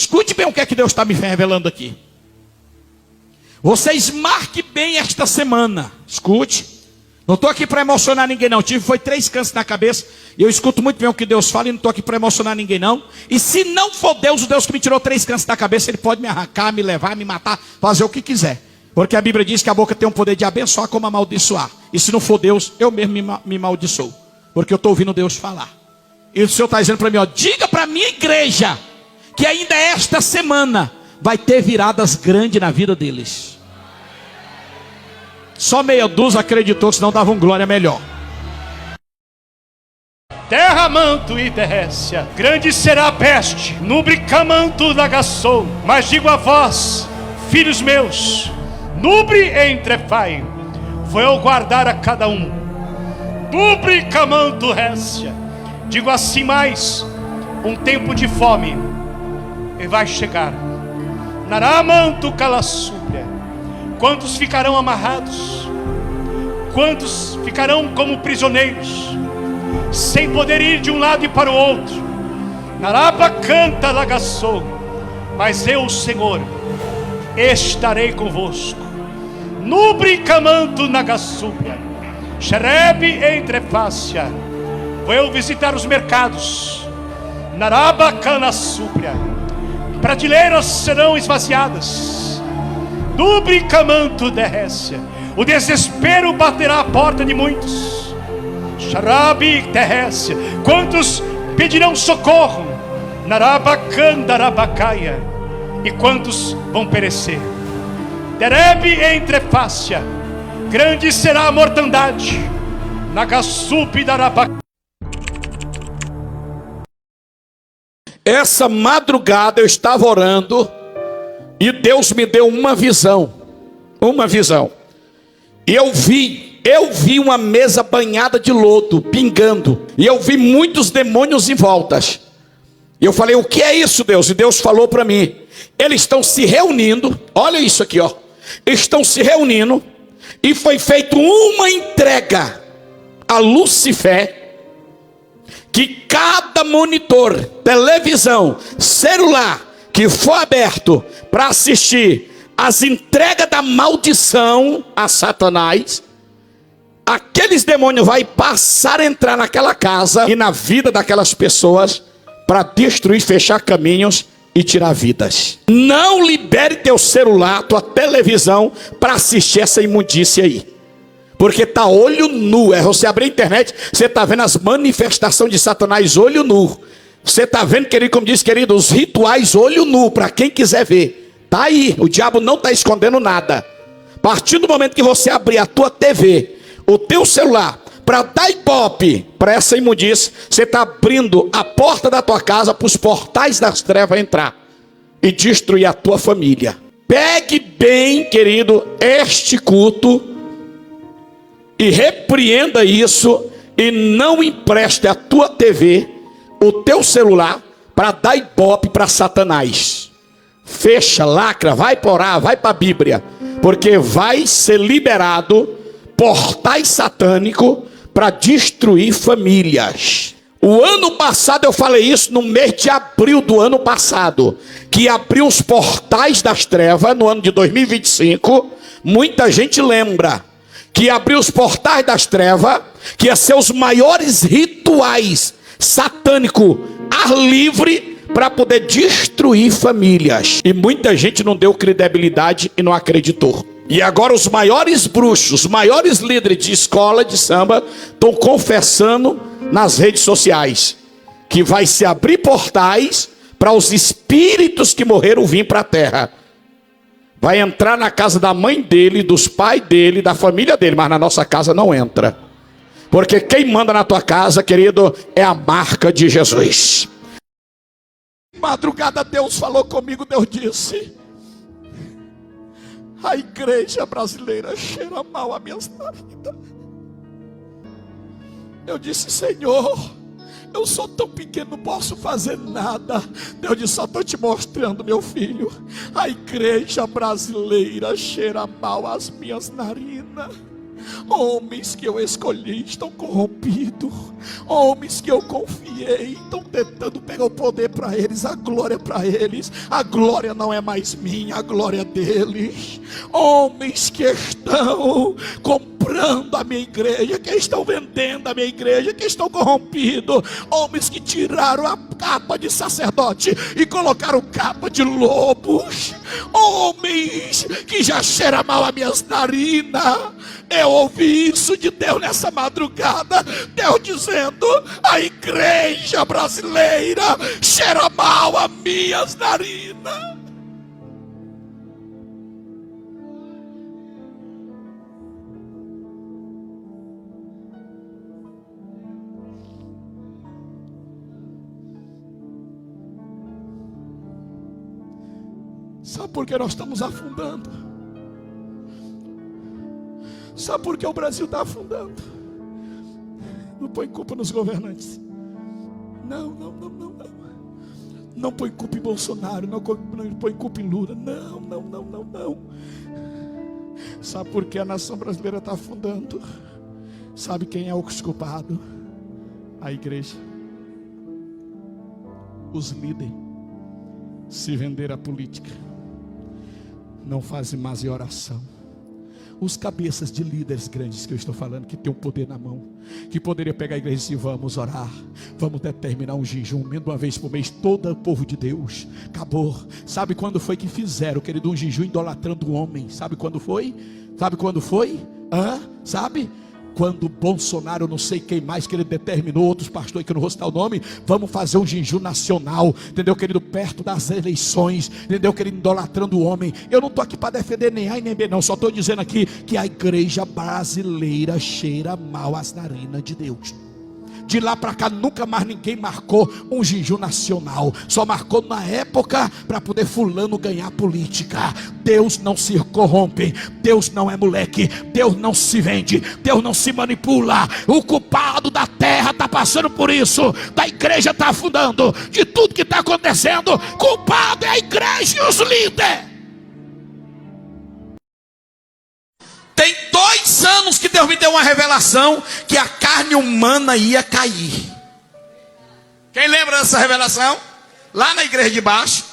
Escute bem o que é que Deus está me revelando aqui. Vocês marquem bem esta semana. Escute. Não estou aqui para emocionar ninguém não. Foi 3 cânceres na cabeça. E eu escuto muito bem o que Deus fala. E não estou aqui para emocionar ninguém não. E se não for Deus, o Deus que me tirou 3 cânceres da cabeça, Ele pode me arrancar, me levar, me matar, fazer o que quiser. Porque a Bíblia diz que a boca tem o poder de abençoar como amaldiçoar. E se não for Deus, eu mesmo me amaldiçoo. Porque eu estou ouvindo Deus falar. E o Senhor está dizendo para mim, ó, diga para a minha igreja que ainda esta semana vai ter viradas grandes na vida deles. Só meia dúzia acreditou, senão davam glória melhor. Terra, manto e terrécia, grande será a peste, nubrica manto da gação. Mas digo a vós, filhos meus, nubre entrefai, vou eu guardar a cada um. Nubrica manto récia, digo assim mais, um tempo de fome, e vai chegar. Naramanto calassúbria, quantos ficarão amarrados? Quantos ficarão como prisioneiros, sem poder ir de um lado e para o outro? Naraba canta lagaçou, mas eu, Senhor, estarei convosco. Nubre camanto nagassúbia, xerebe entrefácia, vou eu visitar os mercados. Naraba canassúbia, prateleiras serão esvaziadas. Nubre camanto derrécia, o desespero baterá a porta de muitos. Xarabi terrécia, quantos pedirão socorro? Narabacandarabacaia, e quantos vão perecer? Derebe entrefácia, grande será a mortandade. Nagassupi darabacaia. Essa madrugada eu estava orando e Deus me deu uma visão. Uma visão. E eu vi uma mesa banhada de lodo, pingando. E eu vi muitos demônios em voltas. E eu falei, o que é isso, Deus? E Deus falou para mim, eles estão se reunindo. Olha isso aqui, ó. Estão se reunindo. E foi feita uma entrega a Lucifer, que cada monitor, televisão, celular que for aberto para assistir as entregas da maldição a Satanás, aqueles demônios vai passar a entrar naquela casa e na vida daquelas pessoas para destruir, fechar caminhos e tirar vidas. Não libere teu celular, tua televisão para assistir essa imundícia aí. Porque está olho nu. É você abrir a internet, você está vendo as manifestações de Satanás olho nu. Você está vendo, querido, como diz, querido, os rituais olho nu, para quem quiser ver. Está aí, o diabo não está escondendo nada. A partir do momento que você abrir a tua TV, o teu celular, para dar ibope para essa imundícia, você está abrindo a porta da tua casa para os portais das trevas entrar e destruir a tua família. Pegue bem, querido, este culto e repreenda isso, e não empreste a tua TV, o teu celular, para dar ibope para Satanás. Fecha, lacra, vai para orar, vai para a Bíblia, porque vai ser liberado portais satânicos para destruir famílias. O ano passado eu falei isso no mês de abril do ano passado, que abriu os portais das trevas no ano de 2025. Muita gente lembra que abriu os portais das trevas, que ia ser os maiores rituais satânicos, ar livre, para poder destruir famílias. E muita gente não deu credibilidade e não acreditou. E agora os maiores bruxos, os maiores líderes de escola de samba estão confessando nas redes sociais que vai se abrir portais para os espíritos que morreram vir para a terra. Vai entrar na casa da mãe dele, dos pais dele, da família dele, mas na nossa casa não entra. Porque quem manda na tua casa, querido, é a marca de Jesus. Madrugada Deus falou comigo, Deus disse: a igreja brasileira cheira mal a minhas narinas. Eu disse, Senhor, eu sou tão pequeno, não posso fazer nada. Deus disse, só estou te mostrando, meu filho. A igreja brasileira cheira mal as minhas narinas. Homens que eu escolhi estão corrompidos. Homens que eu confiei estão tentando pegar o poder para eles, a glória para eles. A glória não é mais minha, a glória é deles. Homens que estão comprando a minha igreja, que estão vendendo a minha igreja, que estão corrompidos. Homens que tiraram a capa de sacerdote e colocaram capa de lobos. Homens que já cheiram mal as minhas narinas. Eu ouvi isso de Deus nessa madrugada. Deus dizendo: a igreja brasileira cheira mal as minhas narinas. Sabe por que nós estamos afundando? Sabe por que o Brasil está afundando? Não põe culpa nos governantes. Não. Não põe culpa em Bolsonaro. Não põe culpa em Lula. Não. Sabe por que a nação brasileira está afundando? Sabe quem é o culpado? A igreja. Os líderes se venderam à política. Não fazem mais oração. Os cabeças de líderes grandes que eu estou falando, que tem o poder na mão, que poderia pegar a igreja e dizer: vamos orar, vamos determinar um jejum, menos uma vez por mês, todo o povo de Deus. Acabou. Sabe quando foi que fizeram, querido, um jejum idolatrando o homem? Sabe quando foi? Sabe? Quando Bolsonaro, não sei quem mais, que ele determinou, outros pastores que eu não vou citar o nome, vamos fazer um jejum nacional, entendeu, querido, perto das eleições, entendeu, querido, idolatrando o homem. Eu não estou aqui para defender nem A e nem B, não, só estou dizendo aqui que a igreja brasileira cheira mal as narinas de Deus. De lá para cá nunca mais ninguém marcou um jejum nacional. Só marcou na época para poder fulano ganhar política. Deus não se corrompe. Deus não é moleque. Deus não se vende. Deus não se manipula. O culpado da terra está passando por isso. Da igreja está afundando. De tudo que está acontecendo, culpado é a igreja e os líderes. Tem 2 anos que Deus me deu uma revelação que a carne humana ia cair. Quem lembra dessa revelação? Lá na igreja de baixo.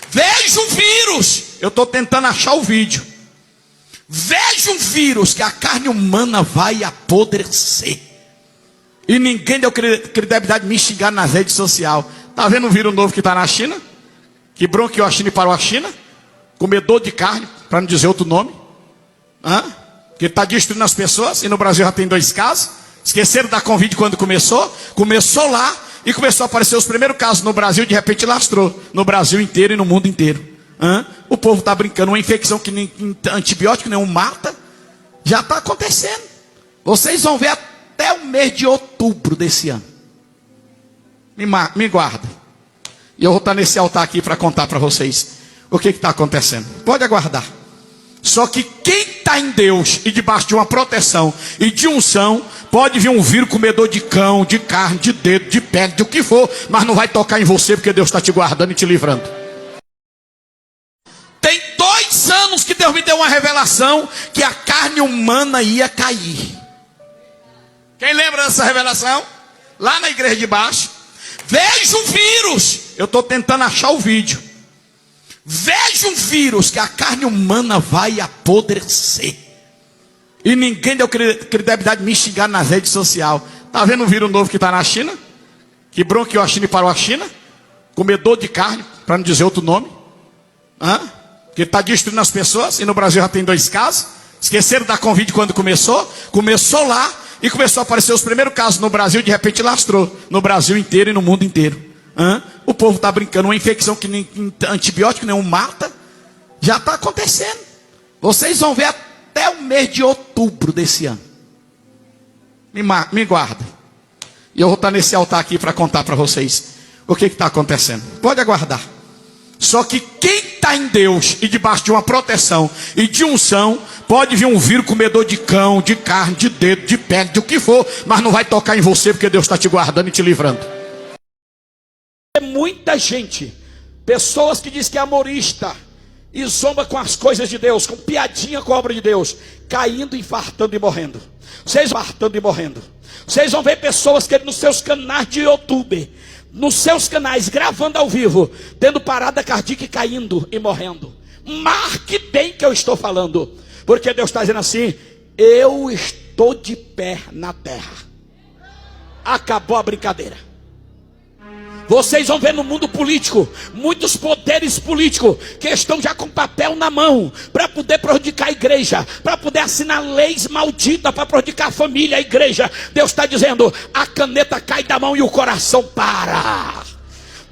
Vejo um vírus. Eu estou tentando achar o vídeo. Vejo um vírus que a carne humana vai apodrecer. E ninguém deu credibilidade de me xingar nas redes sociais. Está vendo um vírus novo que está na China? Que bronqueou a China e parou a China? Comedor de carne, para não dizer outro nome. Que está destruindo as pessoas. E no Brasil já tem 2 casos. Esqueceram da Covid quando começou. Começou lá e começou a aparecer os primeiros casos no Brasil. De repente lastrou no Brasil inteiro e no mundo inteiro. O povo está brincando. Uma infecção que nem antibiótico nenhum mata. Já está acontecendo. Vocês vão ver até o mês de outubro desse ano. Me guarda. E eu vou estar nesse altar aqui para contar para vocês o que está acontecendo. Pode aguardar. Só que quem está em Deus e debaixo de uma proteção e de unção, pode vir um vírus comedor de cão, de carne, de dedo, de pele, de o que for, mas não vai tocar em você, porque Deus está te guardando e te livrando. Tem 2 anos que Deus me deu uma revelação que a carne humana ia cair. Quem lembra dessa revelação? Lá na igreja de baixo. Vejo um vírus. Eu estou tentando achar o vídeo. Vejo um vírus que a carne humana vai apodrecer. E ninguém deu credibilidade de me xingar nas redes sociais. Está vendo um vírus novo que está na China? Que bronqueou a China e parou a China? Comedor de carne, para não dizer outro nome. Que está destruindo as pessoas. E no Brasil já tem 2 casos. Esqueceram da Covid quando começou. Começou lá e começou a aparecer os primeiros casos no Brasil. De repente lastrou no Brasil inteiro e no mundo inteiro. O povo está brincando. Uma infecção que nem antibiótico nenhum mata. Já está acontecendo. Vocês vão ver até o mês de outubro desse ano. Me guarda. E eu vou estar nesse altar aqui para contar para vocês o que está acontecendo. Pode aguardar. Só que quem está em Deus e debaixo de uma proteção e de unção, pode vir um vírus comedor de cão, de carne, de dedo, de pele, de o que for, mas não vai tocar em você, porque Deus está te guardando e te livrando. Muita gente, pessoas que dizem que é amorista, e zomba com as coisas de Deus, com piadinha com a obra de Deus, caindo, infartando e morrendo. Vocês infartando e morrendo. Vocês vão ver pessoas que nos seus canais de YouTube, nos seus canais, gravando ao vivo, tendo parada cardíaca e caindo e morrendo. Marque bem que eu estou falando, porque Deus está dizendo assim: eu estou de pé na terra. Acabou a brincadeira. Vocês vão ver no mundo político muitos poderes políticos que estão já com papel na mão para poder prejudicar a igreja, para poder assinar leis malditas para prejudicar a família, a igreja. Deus está dizendo: a caneta cai da mão e o coração para.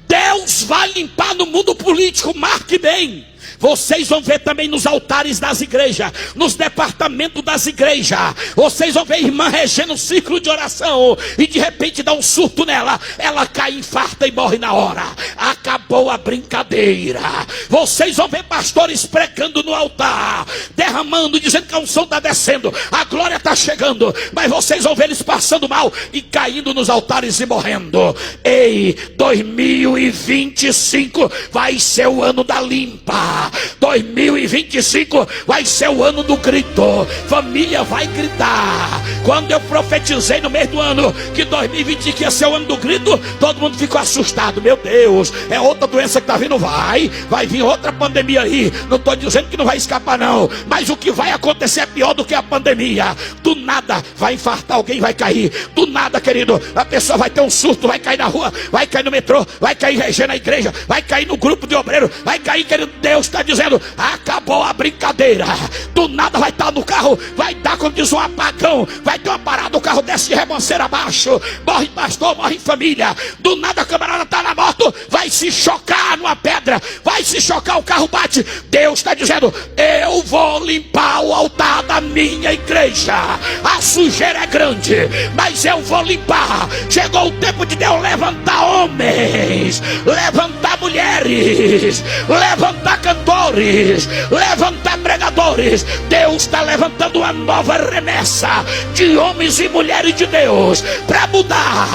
Deus vai limpar no mundo político, marque bem. Vocês vão ver também nos altares das igrejas, nos departamentos das igrejas. Vocês vão ver irmã regendo um ciclo de oração e de repente dá um surto nela. Ela cai, infarta e morre na hora. Acabou a brincadeira. Vocês vão ver pastores pregando no altar, derramando, dizendo que a unção está descendo, a glória está chegando. Mas vocês vão ver eles passando mal e caindo nos altares e morrendo. Ei, 2025 vai ser o ano da limpa. 2025 vai ser o ano do grito. Família vai gritar. Quando eu profetizei no mês do ano que 2025 ia ser o ano do grito, todo mundo ficou assustado. Meu Deus, é outra doença que está vindo. Vai vir outra pandemia aí. Não estou dizendo que não vai escapar não, mas o que vai acontecer é pior do que a pandemia. Do nada vai infartar, alguém vai cair. Do nada, querido, a pessoa vai ter um surto, vai cair na rua, vai cair no metrô, vai cair regendo a igreja, vai cair no grupo de obreiro, vai cair, querido. Deus está dizendo: acabou a brincadeira. Do nada vai estar no carro, vai dar, como diz, um apagão, vai ter uma parada, o carro desce de rebanceira abaixo, morre pastor, morre família. Do nada a camarada está na moto, vai se chocar numa pedra, vai se chocar, o carro bate. Deus está dizendo: eu vou limpar o altar da minha igreja. A sujeira é grande, mas eu vou limpar. Chegou o tempo de Deus levantar homens, levantar mulheres, levantar cantores, levantar pregadores. Deus está levantando uma nova remessa de homens e mulheres de Deus para mudar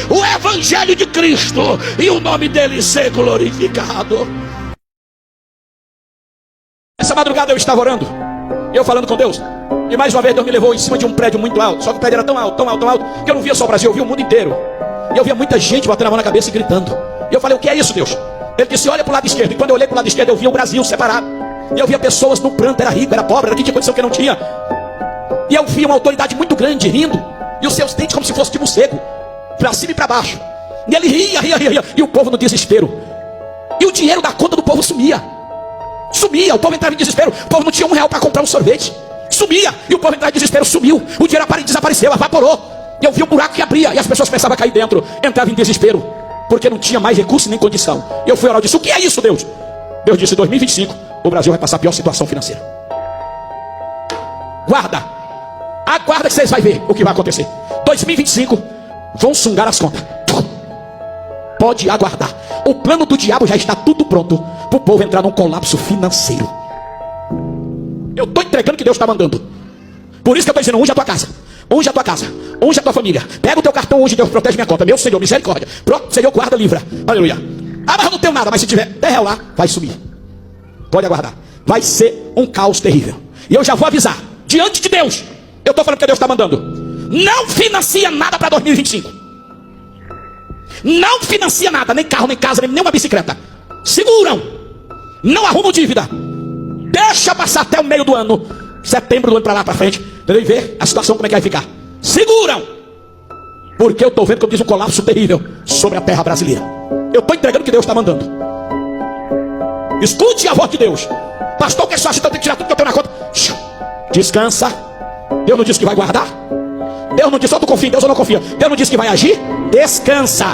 o evangelho de Cristo e o nome dele ser glorificado. Essa madrugada eu estava orando, eu falando com Deus, e mais uma vez Deus me levou em cima de um prédio muito alto. Só que o prédio era tão alto, que eu não via só o Brasil, eu via o mundo inteiro. E eu via muita gente batendo a mão na cabeça e gritando. E eu falei: o que é isso, Deus? Ele disse: olha para o lado esquerdo. E quando eu olhei para o lado esquerdo, eu via o Brasil separado. E eu via pessoas no pranto, era rico, era pobre, era que tinha condição, que não tinha. E eu via uma autoridade muito grande rindo, e os seus dentes como se fosse de morcego, para cima e para baixo. E ele ria, e o povo no desespero. E o dinheiro da conta do povo sumia, o povo entrava em desespero. O povo não tinha R$1 para comprar um sorvete, sumia, e o povo entrava em desespero, sumiu. O dinheiro desapareceu, evaporou. E eu vi um buraco que abria, e as pessoas começavam a cair dentro, entravam em desespero, porque não tinha mais recurso nem condição. E eu fui orar e disse: o que é isso, Deus? Deus disse: 2025 o Brasil vai passar a pior situação financeira. Aguarda que vocês vão ver o que vai acontecer. 2025 vão sungar as contas. Pode aguardar. O plano do diabo já está tudo pronto para o povo entrar num colapso financeiro. Eu estou entregando o que Deus está mandando. Por isso que eu estou dizendo: unge a tua casa, unge a tua casa, unge a tua família. Pega o teu cartão, unge, Deus protege minha conta. Meu Senhor, misericórdia. Senhor, guarda, livra. Aleluia. Ah, mas eu não tenho nada. Mas se tiver R$10 lá, vai sumir. Pode aguardar. Vai ser um caos terrível. E eu já vou avisar, diante de Deus, eu estou falando que Deus está mandando: não financia nada para 2025. Não financia nada, nem carro, nem casa, nem uma bicicleta. Seguram. Não arrumam dívida. Deixa passar até o meio do ano, setembro do ano para lá para frente, entendeu? E ver a situação como é que vai ficar. Seguram. Porque eu estou vendo, como diz, um colapso terrível sobre a terra brasileira. Eu estou entregando o que Deus está mandando. Escute a voz de Deus. Pastor, o que é só então tem que tirar tudo que eu tenho na conta? Descansa. Deus não disse que vai guardar. Deus não disse: só tu confia em Deus ou não confia. Deus não disse que vai agir. Descansa.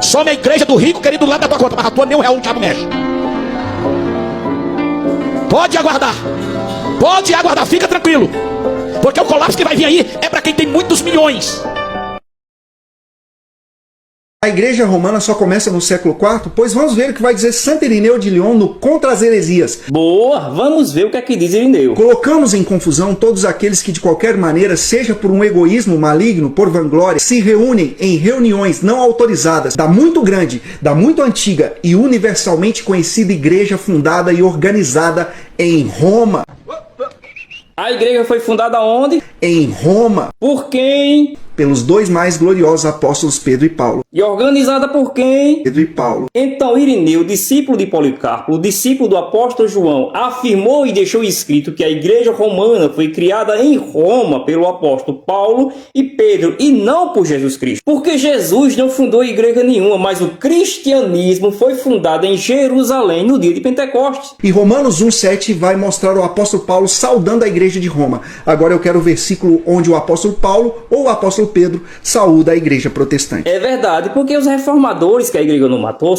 Some a igreja do rico querido do lado da tua conta, mas a tua nem R$1 o diabo mexe. Pode aguardar. Pode aguardar, fica tranquilo. Porque o colapso que vai vir aí é para quem tem muitos milhões. A Igreja Romana só começa no século IV? Pois vamos ver o que vai dizer Santo Irineu de Lyon no Contra as Heresias. Boa, vamos ver o que é que diz Irineu. Colocamos em confusão todos aqueles que de qualquer maneira, seja por um egoísmo maligno, por vanglória, se reúnem em reuniões não autorizadas da muito grande, da muito antiga e universalmente conhecida igreja fundada e organizada em Roma. A igreja foi fundada onde? Em Roma. Por quem? Pelos dois mais gloriosos apóstolos Pedro e Paulo. E organizada por quem? Pedro e Paulo. Então Irineu, discípulo de Policarpo, discípulo do apóstolo João, afirmou e deixou escrito que a igreja romana foi criada em Roma pelo apóstolo Paulo e Pedro, e não por Jesus Cristo. Porque Jesus não fundou igreja nenhuma, mas o cristianismo foi fundado em Jerusalém no dia de Pentecostes. E Romanos 1,7 vai mostrar o apóstolo Paulo saudando a igreja de Roma. Agora eu quero o versículo onde o apóstolo Paulo ou o apóstolo Pedro saúda a igreja protestante. É verdade, porque os reformadores que a igreja não matou